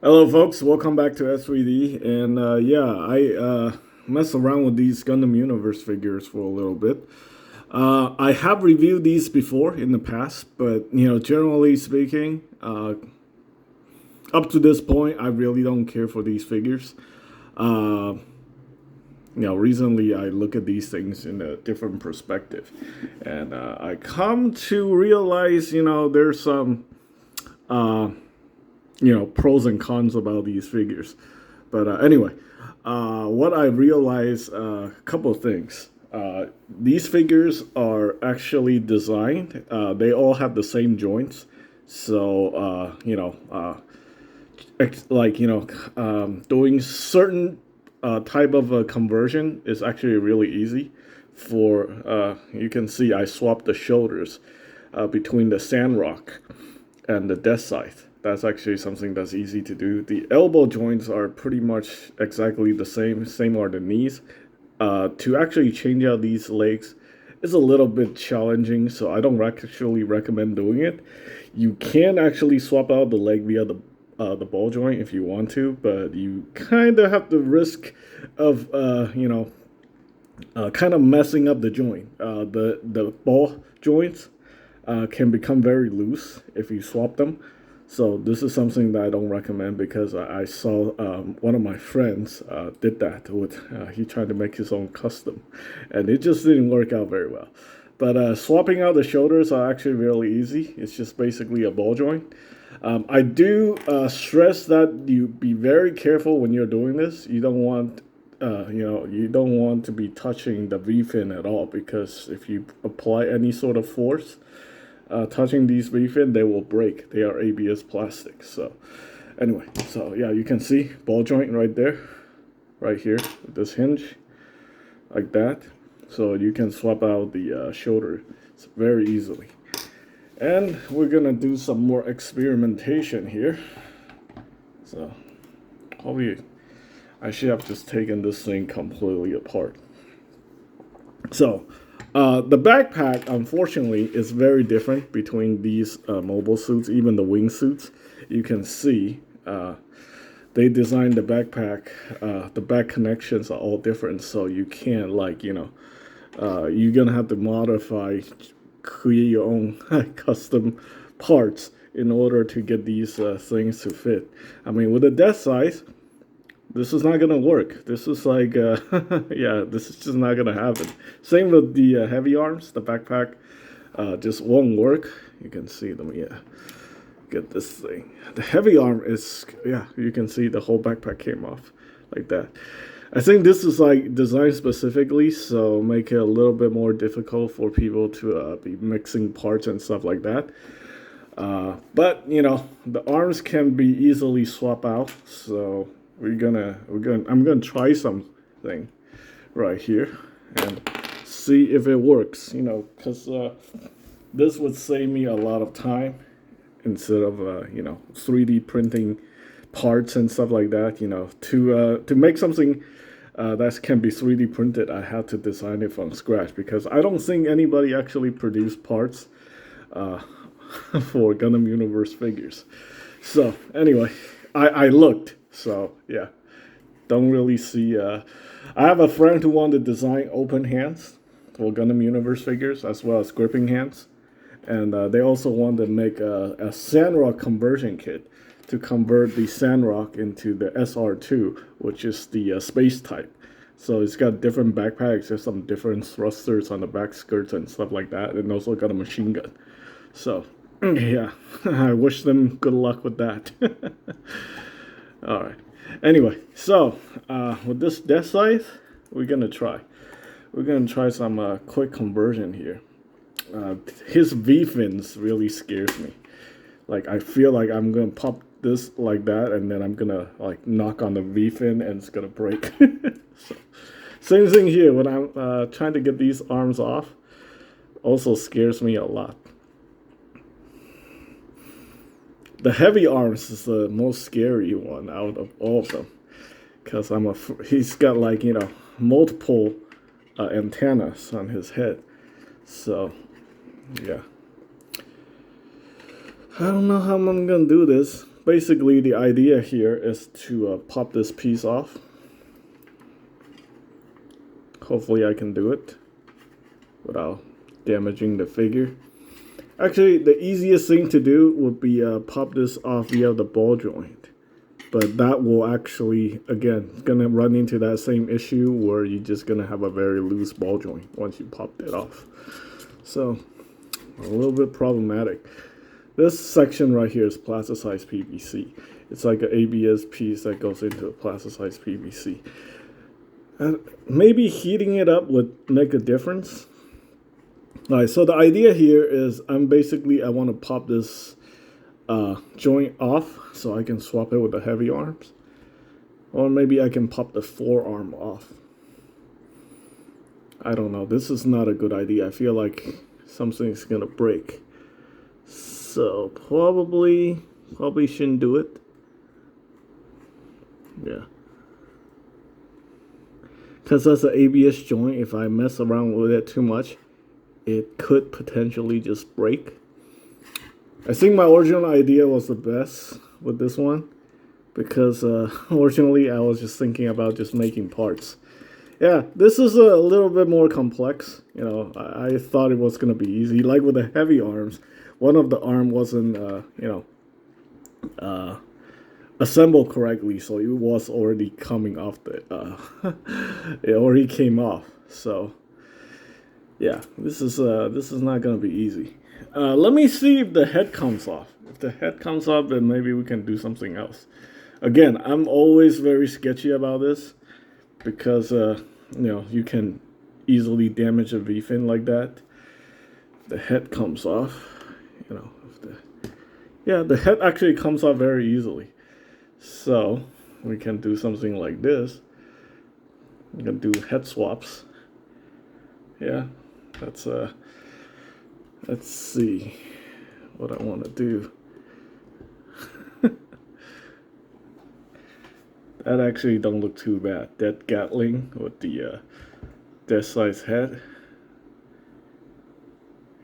Hello, folks. Welcome back to S3D. And yeah, I messed around with these Gundam Universe figures for a little bit. I have reviewed these before in the past, but generally speaking, up to this point, I really don't care for these figures. Uh, Recently I look at these things in a different perspective, and I come to realize, there's some uh, pros and cons about these figures. But anyway, what I realized, a couple of things. These figures are actually designed. They all have the same joints, so doing certain type of a conversion is actually really easy. For you can see, I swapped the shoulders between the Sandrock and the Death Scythe. That's actually something that's easy to do. The elbow joints are pretty much exactly the same. Same are the knees. To actually change out these legs is a little bit challenging, so I don't actually recommend doing it. You can actually swap out the leg via the ball joint if you want to, but you kind of have the risk of kind of messing up the joint. The ball joints can become very loose if you swap them. So this is something that I don't recommend because I saw one of my friends did that with he tried to make his own custom, and it just didn't work out very well. But swapping out the shoulders are actually really easy. It's just basically a ball joint. I do stress that you be very careful when you're doing this. You don't want you don't want to be touching the V-fin at all, because if you apply any sort of force touching these V-fin, they will break. They are ABS plastic. So anyway, so yeah, you can see ball joint right there, right here, with this hinge, like that. So you can swap out the shoulder very easily. And we're gonna do some more experimentation here. So probably I should have just taken this thing completely apart. So the backpack, unfortunately, is very different between these mobile suits, even the wingsuits. You can see they designed the backpack, the back connections are all different, so you can't, you're gonna have to modify, create your own custom parts in order to get these things to fit. I mean, with the Death Scythe, this is not gonna work. This is like, yeah, this is just not gonna happen. Same with the heavy arms. The backpack just won't work. You can see them, yeah. Get this thing. The heavy arm is, yeah, you can see the whole backpack came off like that. I think this is like designed specifically, so make it a little bit more difficult for people to be mixing parts and stuff like that. But the arms can be easily swapped out, so I'm gonna try something right here and see if it works. Because this would save me a lot of time instead of 3D printing parts and stuff like that. To make something that can be 3D printed, I had to design it from scratch, because I don't think anybody actually produced parts for Gundam Universe figures. So anyway, I looked. So yeah, don't really see. I have a friend who wanted to design open hands for Gundam Universe figures, as well as gripping hands, and they also wanted to make a Sandrock conversion kit to convert the Sandrock into the SR2, which is the space type. So it's got different backpacks, there's some different thrusters on the back skirts and stuff like that, and also got a machine gun. So yeah, I wish them good luck with that. All right. Anyway, so with this Death Scythe, we're gonna try. We're gonna try some quick conversion here. His V-fins really scares me. Like, I feel like I'm gonna pop this like that, and then I'm gonna like knock on the V-fin, and it's gonna break. So, same thing here when I'm trying to get these arms off. Also scares me a lot. The heavy arms is the most scary one out of all of them, because he's got multiple antennas on his head. So yeah, I don't know how I'm gonna do this, basically the idea here is to pop this piece off. Hopefully I can do it without damaging the figure. Actually, the easiest thing to do would be pop this off via the ball joint. But that will actually, again, it's going to run into that same issue where you're just going to have a very loose ball joint once you pop it off. So, a little bit problematic. This section right here is plasticized PVC. It's like an ABS piece that goes into a plasticized PVC. And maybe heating it up would make a difference. Alright, so the idea here is I want to pop this joint off so I can swap it with the heavy arms. Or maybe I can pop the forearm off. I don't know. This is not a good idea. I feel like something's going to break. So probably shouldn't do it. Yeah. Because that's an ABS joint. If I mess around with it too much, it could potentially just break. I think my original idea was the best with this one. Because originally I was just thinking about just making parts. Yeah, this is a little bit more complex. You know, I thought it was going to be easy. Like with the heavy arms, one of the arm wasn't, assembled correctly, so it was already coming off the, it already came off. So, yeah, this is not going to be easy. Let me see if the head comes off. If the head comes off, then maybe we can do something else. Again, I'm always very sketchy about this because, you can easily damage a V-fin like that. The head comes off, the head actually comes off very easily. So we can do something like this. We can do head swaps. Yeah, let's see what I want to do. That actually don't look too bad. Deathgatling with the death size head.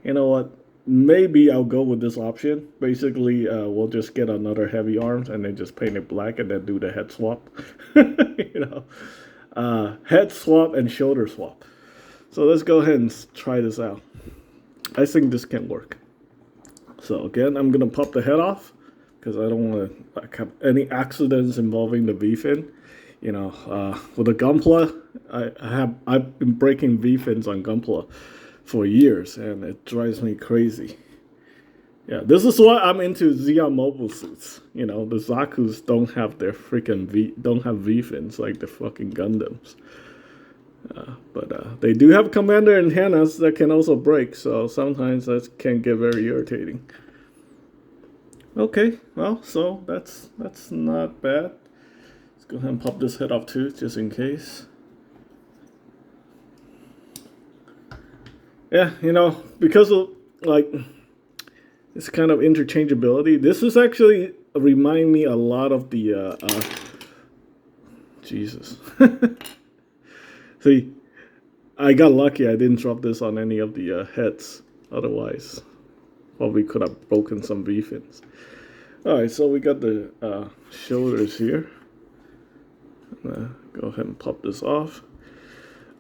You know what? Maybe I'll go with this option. Basically, we'll just get another heavy arms and then just paint it black and then do the head swap. Head swap and shoulder swap. So let's go ahead and try this out. I think this can work. So again, I'm gonna pop the head off because I don't want to have any accidents involving the V-fin. With the Gunpla, I've been breaking V-fins on Gunpla for years, and it drives me crazy. Yeah, this is why I'm into Xeon mobile suits. The Zaku's don't have their freaking V-fins like the fucking Gundams. But they do have commander antennas that can also break, so sometimes that can get very irritating. Okay, well, so that's not bad. Let's go ahead and pop this head off too, just in case. Yeah, because of this kind of interchangeability, this is actually remind me a lot of the Jesus. See, I got lucky. I didn't drop this on any of the heads. Otherwise, probably could have broken some V-fins. Alright, so we got the shoulders here. Go ahead and pop this off.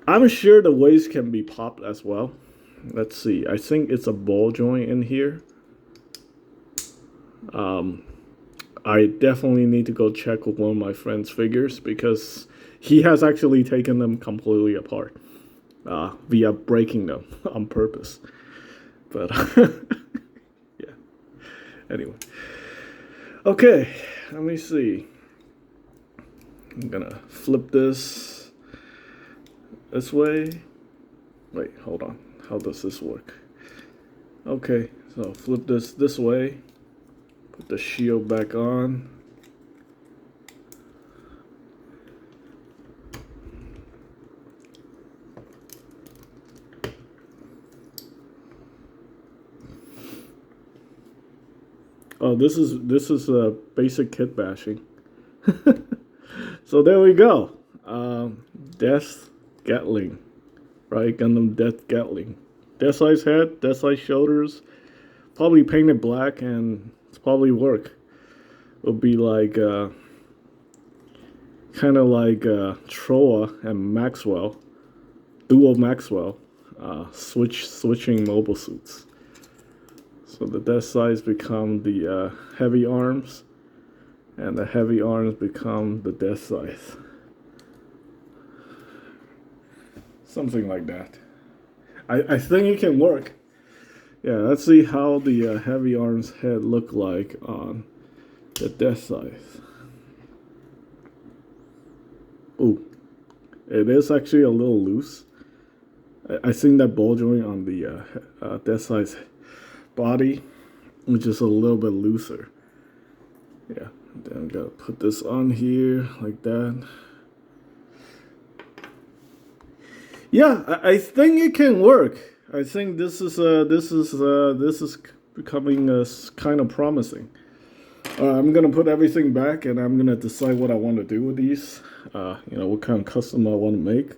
I'm sure the waist can be popped as well. Let's see. I think it's a ball joint in here. I definitely need to go check with one of my friend's figures because he has actually taken them completely apart via breaking them on purpose. But yeah. Anyway. Okay, let me see. I'm gonna flip this way. Wait, hold on. How does this work? Okay, so flip this way. Put the shield back on. Oh, this is a basic kit bashing. So there we go. Deathgatling, right? Gundam Deathgatling. Death size head, death size shoulders. Probably painted black and it's probably work. will be like kind of like Troa and Maxwell, dual Maxwell, switching mobile suits. So the death size become the heavy arms, and the heavy arms become the death size. Something like that. I think it can work. Yeah, let's see how the heavy arms head look like on the death size. Ooh, it is actually a little loose. I think that ball joint on the death size body, which is a little bit looser. Yeah, then I'm gonna put this on here like that. Yeah, I think it can work. I think this is becoming kind of promising. I'm gonna put everything back, and I'm gonna decide what I want to do with these. What kind of custom I want to make.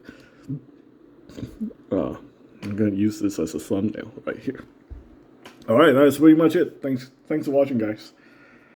I'm gonna use this as a thumbnail right here. All right, that's pretty much it. Thanks for watching, guys.